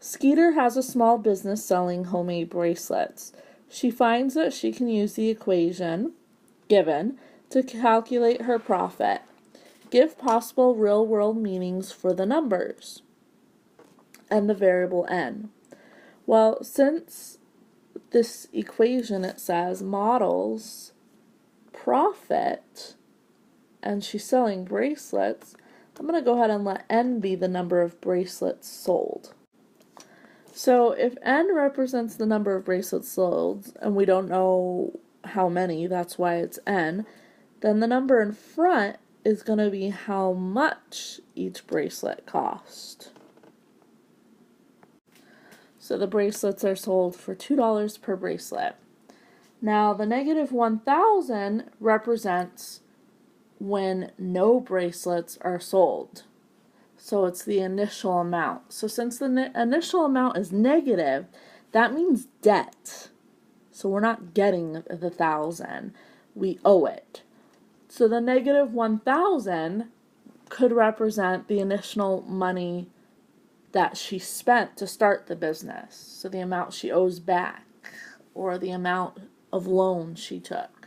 Skeeter has a small business selling homemade bracelets. She finds that she can use the equation given to calculate her profit. Give possible real-world meanings for the numbers and the variable n. Well, since this equation, it says models profit, and she's selling bracelets, I'm going to go ahead and let n be the number of bracelets sold. So if n represents the number of bracelets sold, and we don't know how many, that's why it's n, then the number in front is going to be how much each bracelet cost. So the bracelets are sold for $2 per bracelet. Now the negative 1,000 represents when no bracelets are sold. So it's the initial amount. So since the initial amount is negative, that means debt. So we're not getting the 1,000. We owe it. So the negative 1,000 could represent the initial money that she spent to start the business. So the amount she owes back, or the amount of loan she took.